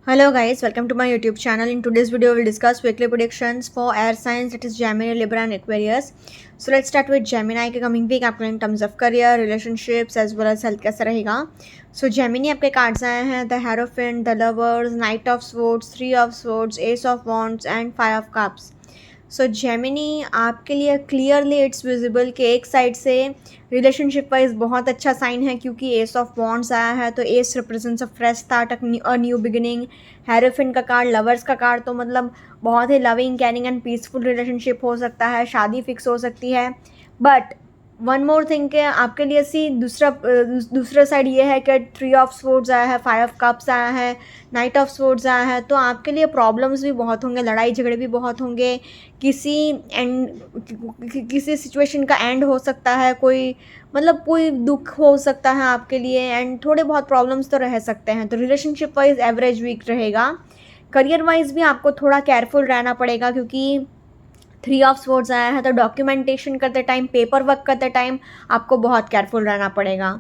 Hello guys, welcome to my YouTube channel. In today's video, we'll discuss weekly predictions for air signs, that is Gemini, Libra and Aquarius. So let's start with Gemini के coming week आपको in terms of career, relationships as well as health कैसा रहेगा. So Gemini आपके cards आए हैं the Hierophant, the Lovers, Knight of Swords, Three of Swords, Ace of Wands and Five of Cups. So Gemini आपके लिए clearly it's visible कि एक side से रिलेशनशिप वाइज बहुत अच्छा साइन है क्योंकि एस ऑफ वॉन्ड्स आया है तो ace represents a fresh start a new beginning. Hierophant का कार्ड, लवर्स का कार्ड, तो मतलब बहुत ही loving caring and peaceful relationship हो सकता है, शादी फिक्स हो सकती है. बट वन मोर थिंग के आपके लिए सी दूसरा साइड ये है कि थ्री ऑफ स्वॉर्ड्स आया है, फाइव ऑफ कप्स आया है, नाइट ऑफ स्वॉर्ड्स आया है, तो आपके लिए प्रॉब्लम्स भी बहुत होंगे, लड़ाई झगड़े भी बहुत होंगे, किसी सिचुएशन का एंड हो सकता है, कोई मतलब कोई दुख हो सकता है आपके लिए एंड थोड़े बहुत प्रॉब्लम्स तो रह सकते हैं. तो रिलेशनशिप वाइज एवरेज वीक रहेगा. करियर वाइज भी आपको थोड़ा केयरफुल रहना पड़ेगा क्योंकि थ्री ऑफ स्वॉर्ड्स आया है तो डॉक्यूमेंटेशन करते टाइम, पेपर वर्क करते टाइम आपको बहुत केयरफुल रहना पड़ेगा.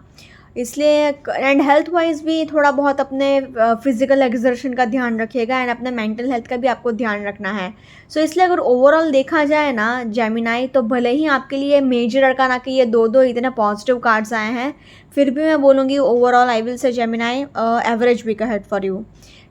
इसलिए एंड हेल्थ वाइज भी थोड़ा बहुत अपने फिजिकल एक्सर्शन का ध्यान रखिएगा एंड अपने मेंटल हेल्थ का भी आपको ध्यान रखना है. सो इसलिए अगर ओवरऑल देखा जाए ना जेमिनाई, तो भले ही आपके लिए मेजर अरकाना के ये दो इतने पॉजिटिव कार्ड्स आए हैं, फिर भी मैं बोलूँगी overall I will say Gemini average week ahead for you.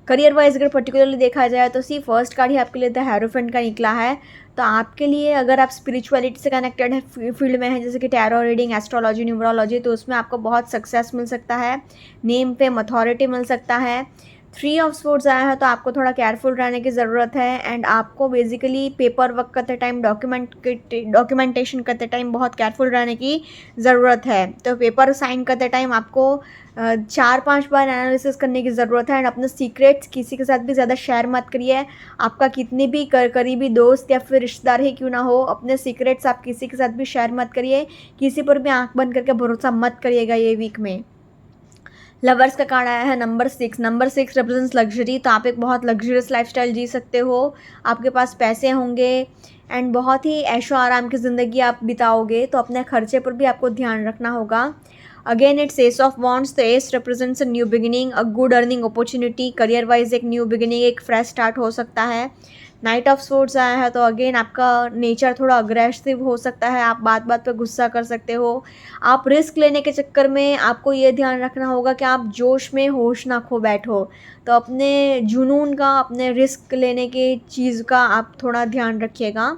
Career wise अगर पर्टिकुलरली देखा जाए तो सी फर्स्ट कार्ड ही आपके लिए द हेरोफेंट का निकला है. तो आपके लिए अगर आप स्पिरिचुअलिटी से कनेक्टेड है फील्ड में है जैसे कि टैरो रीडिंग, एस्ट्रोलॉजी, न्यूमरोलॉजी, तो उसमें आपको बहुत सक्सेस मिल सकता है, नेम फेम अथॉरिटी मिल सकता है. थ्री ऑफ स्वॉर्ड्स आया है तो आपको थोड़ा केयरफुल रहने की ज़रूरत है एंड आपको बेसिकली पेपर वर्क करते टाइम, डॉक्यूमेंटेशन करते टाइम बहुत केयरफुल रहने की ज़रूरत है. तो पेपर साइन करते टाइम आपको 4-5 बार एनालिसिस करने की ज़रूरत है एंड अपने सीक्रेट्स किसी के साथ भी ज़्यादा शेयर मत करिए. आपका कितनी भी करीबी दोस्त या फिर रिश्तेदार ही क्यों ना हो, अपने सीक्रेट्स आप किसी के साथ भी शेयर मत करिए. किसी पर भी आंख बंद करके भरोसा मत करिएगा ये वीक में. लवर्स का कार्ड आया है नंबर 6. नंबर 6 रिप्रेजेंट्स लग्जरी, तो आप एक बहुत लग्जरियस लाइफस्टाइल जी सकते हो, आपके पास पैसे होंगे एंड बहुत ही ऐशो आराम की ज़िंदगी आप बिताओगे. तो अपने खर्चे पर भी आपको ध्यान रखना होगा. Again it's ace of wands, तो ace represents a new beginning, a good earning opportunity. Career wise एक न्यू बिगिनिंग, एक फ्रेश स्टार्ट हो सकता है. नाइट ऑफ स्वॉर्ड्स आया है तो अगेन आपका नेचर थोड़ा अग्रेसिव हो सकता है, आप बात बात पे गुस्सा कर सकते हो. आप रिस्क लेने के चक्कर में आपको ये ध्यान रखना होगा कि आप जोश में होश ना खो बैठो. तो अपने जुनून का, अपने रिस्क लेने की चीज़ का आप थोड़ा ध्यान रखिएगा.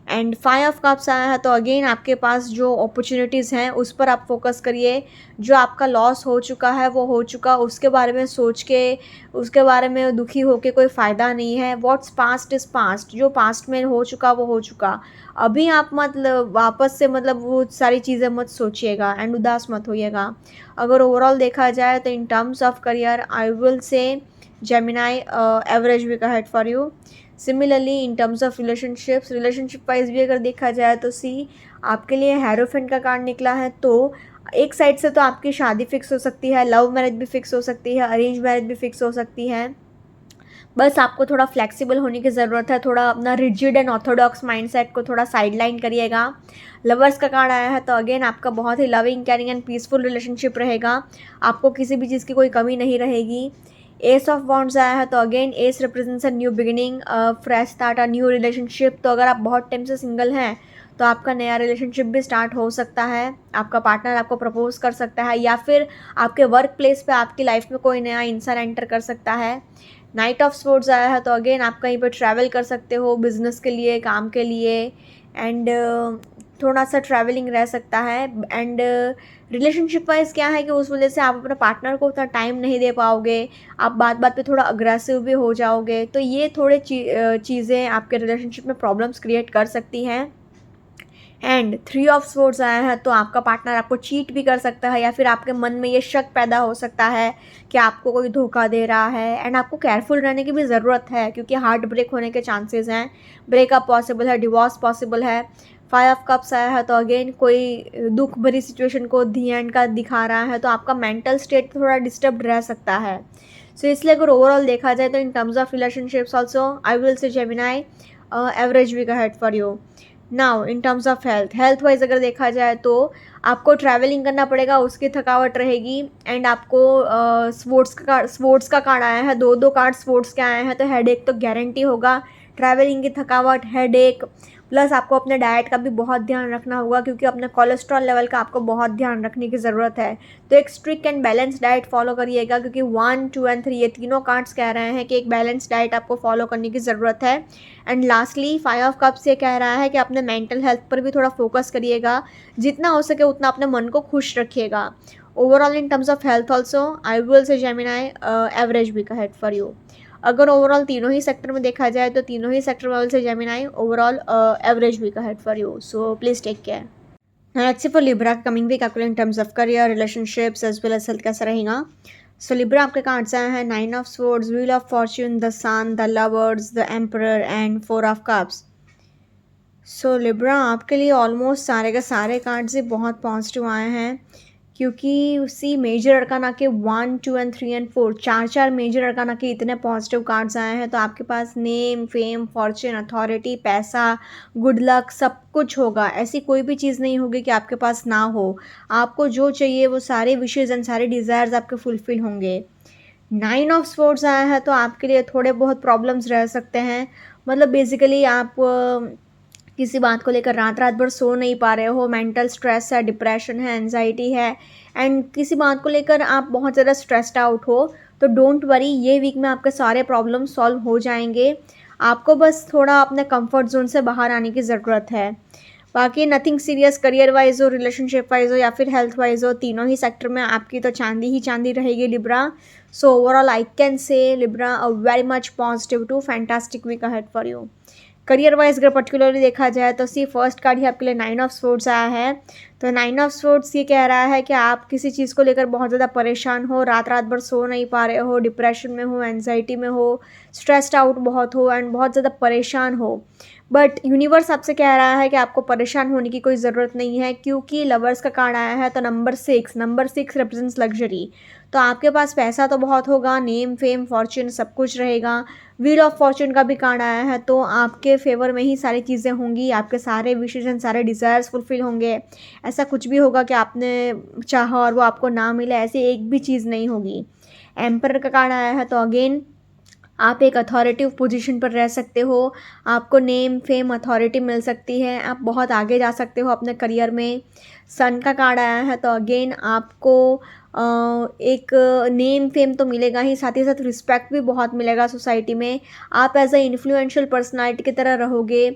एंड फाइव ऑफ कप्स आया है तो अगेन आपके पास जो अपॉर्चुनिटीज़ हैं उस पर आप फोकस करिए. जो आपका लॉस हो चुका है वो हो चुका, उसके बारे में सोच के, उसके बारे में दुखी होके कोई फ़ायदा नहीं है. व्हाट्स पास्ट इज़ पास्ट, जो पास्ट में हो चुका वो हो चुका. अभी आप मतलब वापस से मतलब वो सारी चीज़ें मत सोचिएगा एंड उदास मत होइएगा. अगर ओवरऑल देखा जाए तो in terms of career I will say Gemini average week ahead for you. Similarly in terms of relationship wise भी अगर देखा जाए तो सी आपके लिए हेरोफेंट का कार्ड निकला है. तो एक साइड से तो आपकी शादी फिक्स हो सकती है, लव मैरिज भी फिक्स हो सकती है, अरेंज मैरिज भी फिक्स हो सकती है. बस आपको थोड़ा फ्लेक्सिबल होने की ज़रूरत है, थोड़ा अपना रिजिड एंड ऑर्थोडॉक्स माइंडसेट को थोड़ा साइडलाइन करिएगा. लवर्स का कार्ड आया है तो अगेन आपका बहुत ही loving, caring and peaceful relationship रहेगा, आपको किसी भी चीज़ की कोई कमी नहीं रहेगी. एस ऑफ वॉन्ड्स आया है तो again S represents a new beginning, fresh start, a new relationship. तो अगर आप बहुत टाइम से सिंगल हैं तो आपका नया रिलेशनशिप भी स्टार्ट हो सकता है, आपका पार्टनर आपको प्रपोज कर सकता है या फिर आपके वर्क प्लेस पे आपकी लाइफ में कोई नया इंसान एंटर कर सकता है. नाइट ऑफ स्वॉर्ड्स आया है तो अगेन आप कहीं पर ट्रैवल कर सकते हो बिजनेस के लिए, काम के लिए एंड थोड़ा सा ट्रैवलिंग रह सकता है. एंड रिलेशनशिप वाइज क्या है कि उस वजह से आप अपने पार्टनर को उतना टाइम नहीं दे पाओगे, आप बात बात पे थोड़ा अग्रेसिव भी हो जाओगे. तो ये थोड़े चीज़ें आपके रिलेशनशिप में प्रॉब्लम्स क्रिएट कर सकती हैं. एंड थ्री ऑफ स्वॉर्ड्स आया है तो आपका पार्टनर आपको चीट भी कर सकता है या फिर आपके मन में ये शक पैदा हो सकता है कि आपको कोई धोखा दे रहा है एंड आपको केयरफुल रहने की भी ज़रूरत है क्योंकि हार्ट ब्रेक होने के चांसेस हैं, ब्रेकअप पॉसिबल है, डिवोर्स पॉसिबल है. फाइव ऑफ कप्स आया है तो अगेन कोई दुख भरी सिचुएशन को दी एंड का दिखा रहा है, तो आपका मेंटल स्टेट थोड़ा डिस्टर्ब रह सकता है. सो इसलिए अगर ओवरऑल देखा जाए तो in terms of relationships also I will say Gemini average week ahead for you. Now in terms of health wise अगर देखा जाए तो आपको ट्रैवलिंग करना पड़ेगा, उसकी थकावट रहेगी। एंड आपको स्पोर्ट्स का कार्ड आया है, 2 कार्ड स्पोर्ट्स के आए हैं, तो हेडेक तो गारंटी होगा। ट्रैवलिंग की थकावट, हेडेक, प्लस आपको अपने डाइट का भी बहुत ध्यान रखना होगा, क्योंकि अपने कोलेस्ट्रॉल लेवल का आपको बहुत ध्यान रखने की ज़रूरत है। तो एक strict and balance diet follow करिएगा, क्योंकि 1, 2 एंड 3 ये तीनों कार्ड्स कह रहे हैं कि एक बैलेंस डाइट आपको फॉलो करने की ज़रूरत है। एंड लास्टली 5 ऑफ कप्स ये कह रहा है कि अपने मेंटल हेल्थ पर भी थोड़ा फोकस करिएगा, जितना हो सके उतना अपने मन को खुश रखिएगा। Overall in terms of health also I will say Gemini average week ahead for you. अगर ओवरऑल तीनों ही सेक्टर में देखा जाए तो तीनों ही सेक्टर में से Gemini overall average week ahead for you, so please take care. Let's see for Libra coming week आपके in terms of career, relationships as well as health कैसा रहेगा। सो लिब्रा आपके कार्ड्स आए हैं 9 of swords, wheel of fortune, the sun, the lovers, the emperor and 4 of cups. So Libra आपके लिए almost सारे के सारे कार्ड्स ही बहुत पॉजिटिव आए हैं, क्योंकि उसी मेजर अरकाना के 1, 2 एंड 3 एंड 4 चार मेजर अरकाना के इतने पॉजिटिव कार्ड्स आए हैं। तो आपके पास नेम, फेम, फॉर्च्यून, अथॉरिटी, पैसा, गुड लक सब कुछ होगा। ऐसी कोई भी चीज़ नहीं होगी कि आपके पास ना हो। आपको जो चाहिए वो सारे विशेज़ एंड सारे डिज़ायर्स आपके फुलफिल होंगे। 9 ऑफ स्वॉर्ड्स आया है तो आपके लिए थोड़े बहुत प्रॉब्लम्स रह सकते हैं। मतलब बेसिकली आप किसी बात को लेकर रात रात भर सो नहीं पा रहे हो, मेंटल स्ट्रेस है, डिप्रेशन है, एंजाइटी है, एंड किसी बात को लेकर आप बहुत ज़्यादा स्ट्रेस्ड आउट हो, तो डोंट वरी, ये वीक में आपके सारे प्रॉब्लम सॉल्व हो जाएंगे। आपको बस थोड़ा अपने कंफर्ट जोन से बाहर आने की ज़रूरत है। बाकी नथिंग सीरियस, करियर वाइज हो, रिलेशनशिप वाइज हो या फिर हेल्थ वाइज हो, तीनों ही सेक्टर में आपकी तो चांदी ही चांदी रहेगी Libra. So overall I can say Libra a very much positive to fantastic week ahead for you. Career wise अगर पर्टिकुलरली देखा जाए तो सी फर्स्ट कार्ड ही आपके लिए 9 ऑफ स्वॉर्ड्स आया है। तो 9 ऑफ स्वॉर्ड्स ये कह रहा है कि आप किसी चीज़ को लेकर बहुत ज़्यादा परेशान हो, रात रात भर सो नहीं पा रहे हो, डिप्रेशन में हो, एंजाइटी में हो, स्ट्रेस्ड आउट बहुत हो एंड बहुत ज़्यादा परेशान हो। बट यूनिवर्स आपसे कह रहा है कि आपको परेशान होने की कोई ज़रूरत नहीं है, क्योंकि लवर्स का कार्ड आया है। तो नंबर 6 रिप्रेजेंट्स लग्जरी। तो आपके पास पैसा तो बहुत होगा, नेम, फेम, फॉर्च्यून सब कुछ रहेगा। व्हील ऑफ फॉर्च्यून का भी कार्ड आया है, तो आपके फेवर में ही सारी चीज़ें होंगी, आपके सारे विशेज़ एंड सारे डिज़ायर्स फुलफिल होंगे। ऐसा कुछ भी होगा कि आपने चाहा और वो आपको ना मिले, ऐसी एक भी चीज़ नहीं होगी। एम्परर का कार्ड आया है, तो अगेन आप एक अथॉरिटिव पोजीशन पर रह सकते हो, आपको नेम, फेम, अथॉरिटी मिल सकती है, आप बहुत आगे जा सकते हो अपने करियर में। सन का कार्ड आया है, तो अगेन आपको एक नेम, फेम तो मिलेगा ही, साथ ही साथ रिस्पेक्ट भी बहुत मिलेगा सोसाइटी में। आप एज अ इन्फ्लुएंशियल पर्सनालिटी की तरह रहोगे,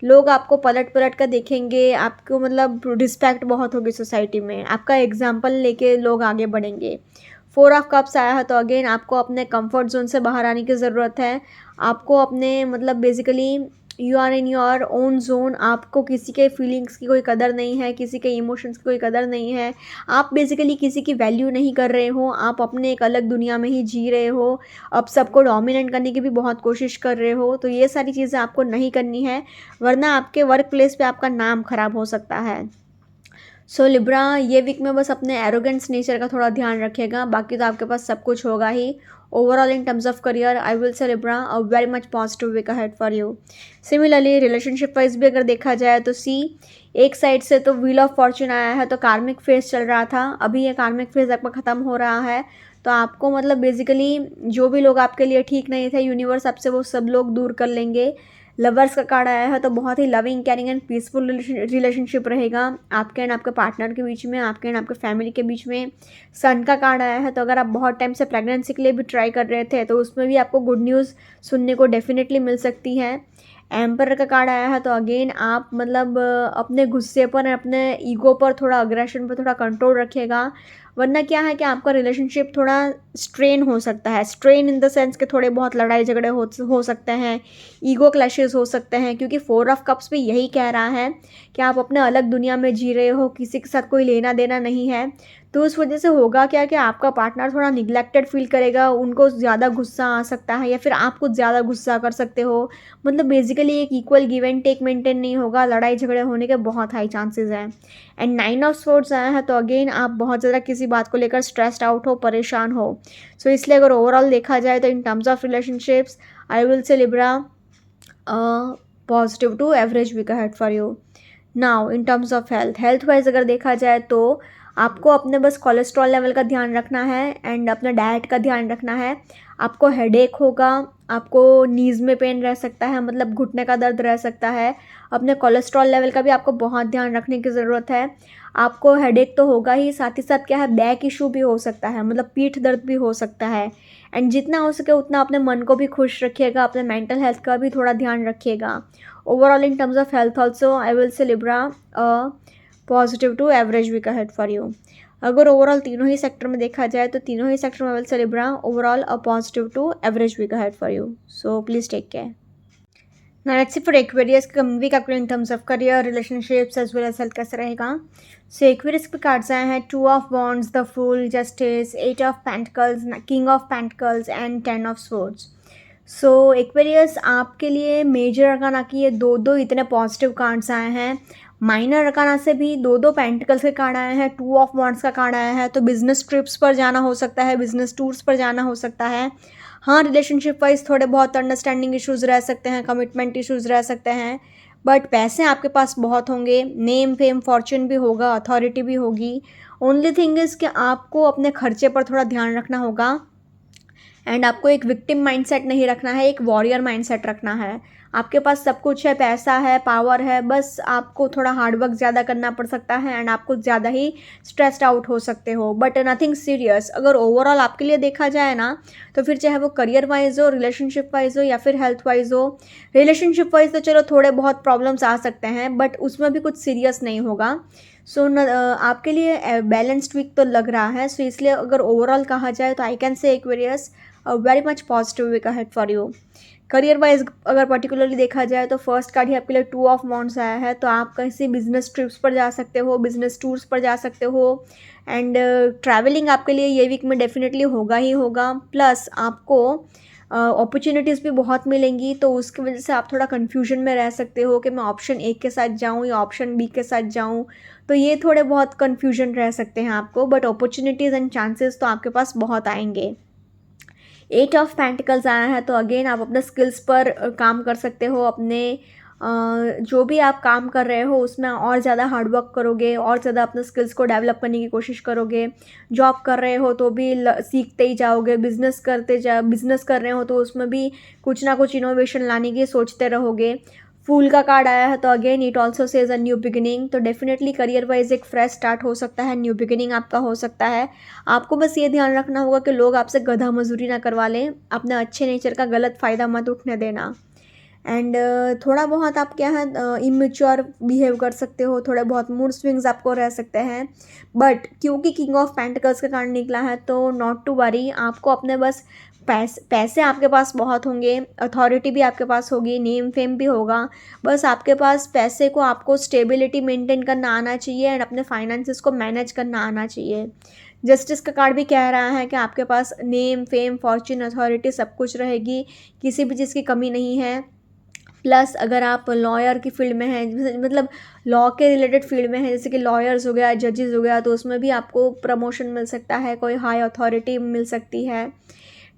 लोग आपको पलट पलट कर देखेंगे, आपको मतलब रिस्पेक्ट बहुत होगी सोसाइटी में, आपका एग्जाम्पल लेके लोग आगे बढ़ेंगे। 4 ऑफ कप्स आया है, तो अगेन आपको अपने कंफर्ट जोन से बाहर आने की ज़रूरत है। आपको अपने मतलब basically you are in your own zone, आपको किसी के फीलिंग्स की कोई कदर नहीं है, किसी के इमोशंस की कोई कदर नहीं है। आप बेसिकली किसी की वैल्यू नहीं कर रहे हो, आप अपने एक अलग दुनिया में ही जी रहे हो। अब सबको डोमिनेट करने की भी बहुत कोशिश कर रहे हो, तो ये सारी चीज़ें आपको नहीं करनी है, वरना आपके वर्क प्लेस पे आपका नाम खराब हो सकता है। सो लिब्रा ये वीक में बस अपने एरोगेंस नेचर का थोड़ा ध्यान रखिएगा, बाकी तो आपके पास सब कुछ होगा ही। Overall in terms of career I will say Libra a very much positive week ahead for you. Similarly relationship wise भी अगर देखा जाए तो सी एक साइड से तो व्हील ऑफ फॉर्च्यून आया है, तो कार्मिक फेज चल रहा था, अभी ये कार्मिक फेज आपका ख़त्म हो रहा है। तो आपको मतलब बेसिकली जो भी लोग आपके लिए ठीक नहीं थे, यूनिवर्स आपसे वो सब लोग दूर कर लेंगे। लवर्स का कार्ड आया है, तो बहुत ही loving, caring and peaceful relationship रहेगा आपके एंड आपके पार्टनर के बीच में, आपके एंड आपके फैमिली के बीच में। सन का कार्ड आया है, तो अगर आप बहुत टाइम से प्रेगनेंसी के लिए भी ट्राई कर रहे थे तो उसमें भी आपको गुड न्यूज़ सुनने को डेफिनेटली मिल सकती है। एम्पर का कार्ड आया है, तो अगेन आप मतलब अपने गुस्से पर, अपने ईगो पर, थोड़ा अग्रेशन पर थोड़ा कंट्रोल रखिएगा, वरना क्या है कि आपका रिलेशनशिप थोड़ा स्ट्रेन हो सकता है। स्ट्रेन इन द सेंस कि थोड़े बहुत लड़ाई झगड़े हो सकते हैं, ईगो क्लैशेस हो सकते हैं, क्योंकि 4 ऑफ कप्स भी यही कह रहा है कि आप अपने अलग दुनिया में जी रहे हो, किसी के साथ कोई लेना देना नहीं है। तो उस वजह से होगा क्या कि आपका पार्टनर थोड़ा निगलेक्टेड फील करेगा, उनको ज़्यादा गुस्सा आ सकता है या फिर आप कुछ ज़्यादा गुस्सा कर सकते हो। मतलब बेसिकली एक equal give and take maintain नहीं होगा, लड़ाई झगड़े होने के बहुत हाई चांसेस हैं। एंड 9 ऑफ स्वॉर्ड्स आया है, तो अगेन आप बहुत ज़्यादा किसी बात को लेकर स्ट्रेस्ड आउट हो, परेशान हो। सो इसलिए अगर ओवरऑल देखा जाए तो in terms of relationships I will say Libra positive to average week ahead for you. Now in terms of health wise अगर देखा जाए तो आपको अपने बस कोलेस्ट्रॉल लेवल का ध्यान रखना है एंड अपना डाइट का ध्यान रखना है। आपको हेडेक होगा, आपको नीज़ में पेन रह सकता है, मतलब घुटने का दर्द रह सकता है। अपने कोलेस्ट्रॉल लेवल का भी आपको बहुत ध्यान रखने की ज़रूरत है। आपको हेडेक तो होगा ही, साथ ही साथ क्या है, बैक इशू भी हो सकता है, मतलब पीठ दर्द भी हो सकता है। एंड जितना हो सके उतना अपने मन को भी खुश रखिएगा, अपने मेंटल हेल्थ का भी थोड़ा ध्यान रखिएगा। Overall in terms of health also I will say Libra positive to average week ahead for you. अगर ओवरऑल तीनों ही सेक्टर में देखा जाए तो तीनों ही सेक्टर में I will say Libra overall a positive to average week ahead for you, so please take care. Now let's see for Aquarius का वीक आपके in terms of career, relationships as well as health कैसे रहेगा। So Aquarius के cards आए हैं 2 of wands, the fool, justice, 8 of pentacles, king of pentacles and 10 of swords. So Aquarius आपके लिए major arcana की ये दो इतने पॉजिटिव कार्ड्स आए हैं। माइनर अरकाना से भी दो पेंटिकल्स के कार्ड आए हैं, 2 ऑफ वॉन्ड्स का कार्ड आया है। तो बिजनेस ट्रिप्स पर जाना हो सकता है, बिजनेस टूर्स पर जाना हो सकता है। हाँ, रिलेशनशिप वाइज थोड़े बहुत अंडरस्टैंडिंग इश्यूज़ रह सकते हैं, कमिटमेंट इश्यूज़ रह सकते हैं, बट पैसे आपके पास बहुत होंगे, नेम फेम फॉर्च्यून भी होगा, अथॉरिटी भी होगी। ओनली थिंग इज़ कि आपको अपने खर्चे पर थोड़ा ध्यान रखना होगा एंड आपको एक विक्टिम माइंडसेट नहीं रखना है, एक वॉरियर माइंडसेट रखना है। आपके पास सब कुछ है, पैसा है, पावर है, बस आपको थोड़ा हार्डवर्क ज़्यादा करना पड़ सकता है एंड आपको ज़्यादा ही स्ट्रेस्ड आउट हो सकते हो, बट नथिंग सीरियस। अगर ओवरऑल आपके लिए देखा जाए ना, तो फिर चाहे वो करियर वाइज हो, रिलेशनशिप वाइज हो या फिर हेल्थ वाइज हो। रिलेशनशिप वाइज तो चलो थोड़े बहुत प्रॉब्लम्स आ सकते हैं, बट उसमें भी कुछ सीरियस नहीं होगा। सो आपके लिए बैलेंस्ड वीक तो लग रहा है। सो इसलिए अगर ओवरऑल कहा जाए तो I can say Aquarius very much positive week ahead for you. Career wise अगर पर्टिकुलरली देखा जाए तो फर्स्ट कार्ड ही आपके लिए 2 ऑफ वॉन्ड्स आया है। तो आप कहीं बिजनेस ट्रिप्स पर जा सकते हो, बिजनेस टूर्स पर जा सकते हो एंड ट्रैवलिंग आपके लिए ये वीक में डेफिनेटली होगा ही होगा। प्लस आपको अपॉर्चुनिटीज़ भी बहुत मिलेंगी, तो उसकी वजह से आप थोड़ा कन्फ्यूजन में रह सकते हो कि मैं ऑप्शन ए के साथ जाऊँ या ऑप्शन बी के साथ जाऊँ। तो ये थोड़े बहुत कन्फ्यूजन रह सकते हैं आपको, बट अपॉर्चुनिटीज़ एंड चांसेस तो आपके पास बहुत आएंगे। 8 ऑफ पेंटिकल्स आया है, तो अगेन आप अपने स्किल्स पर काम कर सकते हो। अपने जो भी आप काम कर रहे हो उसमें और ज़्यादा हार्डवर्क करोगे और ज़्यादा अपने स्किल्स को डेवलप करने की कोशिश करोगे। जॉब कर रहे हो तो भी सीखते ही जाओगे, बिज़नेस कर रहे हो तो उसमें भी कुछ ना कुछ इनोवेशन लाने की सोचते रहोगे। फूल का कार्ड आया है, तो again it also says a new beginning. तो डेफिनेटली करियर वाइज एक फ्रेश स्टार्ट हो सकता है, न्यू बिगिनिंग आपका हो सकता है। आपको बस ये ध्यान रखना होगा कि लोग आपसे गधा मजदूरी ना करवा लें, अपने अच्छे नेचर का गलत फ़ायदा मत उठने देना। एंड थोड़ा बहुत आप क्या है इमेच्योर बिहेव कर सकते हो, थोड़े बहुत मूड स्विंग्स आपको रह सकते हैं, बट क्योंकि किंग ऑफ पेंटिकल्स का कार्ड निकला है तो नॉट टू वरी। आपको अपने बस पैसे आपके पास बहुत होंगे, अथॉरिटी भी आपके पास होगी, नेम फेम भी होगा। बस आपके पास पैसे को आपको स्टेबिलिटी मेंटेन करना आना चाहिए एंड अपने फाइनेंसेस को मैनेज करना आना चाहिए। जस्टिस का कार्ड भी कह रहा है कि आपके पास नेम फेम फॉर्च्यून अथॉरिटी सब कुछ रहेगी, किसी भी चीज़ की कमी नहीं है। प्लस अगर आप लॉयर की फील्ड में हैं, मतलब लॉ के रिलेटेड फील्ड में हैं, जैसे कि लॉयर्स हो गया, जजेस हो गया, तो उसमें भी आपको प्रमोशन मिल सकता है, कोई हाई अथॉरिटी मिल सकती है।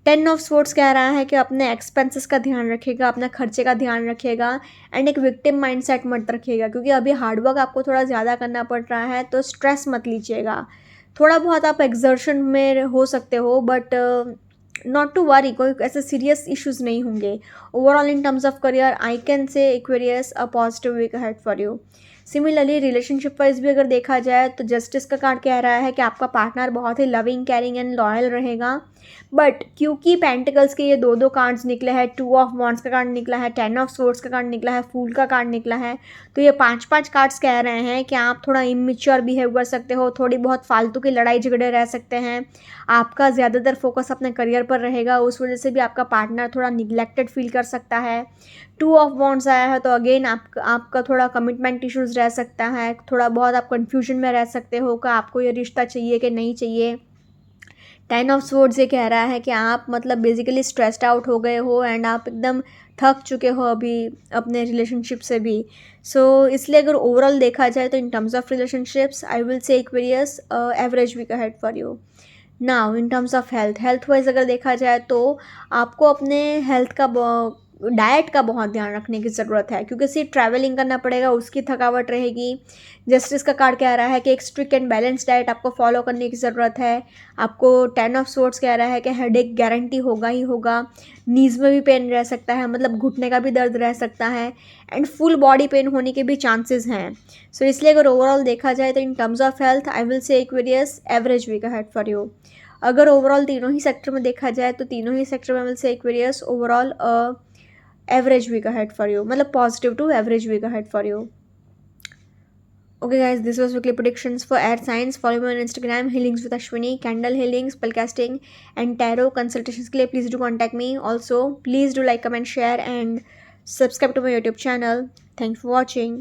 10 ऑफ स्वॉर्ड्स कह रहा है कि अपने एक्सपेंसेस का ध्यान रखिएगा, अपने खर्चे का ध्यान रखिएगा एंड एक विक्टिम माइंडसेट मत रखिएगा, क्योंकि अभी हार्डवर्क आपको थोड़ा ज़्यादा करना पड़ रहा है, तो स्ट्रेस मत लीजिएगा। थोड़ा बहुत आप एक्सर्शन में हो सकते हो, बट नॉट टू वरी, कोई ऐसे सीरियस इश्यूज़ नहीं होंगे। Overall in terms of career I can say Aquarius a positive week ahead for you. Similarly relationship wise भी अगर देखा जाए तो जस्टिस का कार्ड कह रहा है कि आपका पार्टनर बहुत ही लविंग केयरिंग एंड लॉयल रहेगा, बट क्योंकि पेंटिकल्स के ये दो कार्ड्स निकले हैं, 2 ऑफ वॉन्ड्स का कार्ड निकला है, 10 ऑफ स्वॉर्ड्स का कार्ड निकला है, फूल का कार्ड निकला है, तो ये 5 कार्ड्स कह रहे हैं कि आप थोड़ा इमेच्योर बिहेव कर सकते हो, थोड़ी बहुत फालतू की लड़ाई झगड़े रह सकते हैं। आपका ज़्यादातर फोकस अपने करियर पर रहेगा, उस वजह से भी आपका पार्टनर थोड़ा निगलेक्टेड फील कर सकता है। 2 ऑफ वॉन्ड्स आया है, तो अगेन आपका थोड़ा कमिटमेंट इश्यूज़ रह सकता है, थोड़ा बहुत आप कन्फ्यूजन में रह सकते हो कि आपको ये रिश्ता चाहिए कि नहीं चाहिए। 10 ऑफ स्वॉर्ड्स ये कह रहा है कि आप मतलब बेसिकली स्ट्रेस्ड आउट हो गए हो एंड आप एकदम थक चुके हो अभी अपने रिलेशनशिप से भी। सो इसलिए अगर ओवरऑल देखा जाए तो in terms of relationships I will say Aquarius average week ahead for you. Now in terms of health wise अगर देखा जाए तो आपको अपने हेल्थ का डाइट का बहुत ध्यान रखने की ज़रूरत है, क्योंकि सिर्फ ट्रैवलिंग करना पड़ेगा, उसकी थकावट रहेगी। जस्टिस का कार्ड कह रहा है कि एक स्ट्रिक्ट एंड बैलेंस डाइट आपको फॉलो करने की ज़रूरत है। आपको 10 ऑफ सोर्ड्स कह रहा है कि हेडेक गारंटी होगा ही होगा, नीज़ में भी पेन रह सकता है, मतलब घुटने का भी दर्द रह सकता है, एंड फुल बॉडी पेन होने के भी चांसेस हैं। सो इसलिए अगर ओवरऑल देखा जाए तो in terms of health I will say Aquarius average week ahead for you. अगर ओवरऑल तीनों ही सेक्टर में देखा जाए तो तीनों ही सेक्टर में I will say Aquarius overall average week ahead for you, मतलब positive to average week ahead for you. Okay guys, this was weekly predictions for air signs. Follow me on Instagram, healings with Ashwini, candle healing, spellcasting and tarot consultations के लिए please do contact me. Also please do like, comment, share and subscribe to my YouTube channel. Thanks for watching.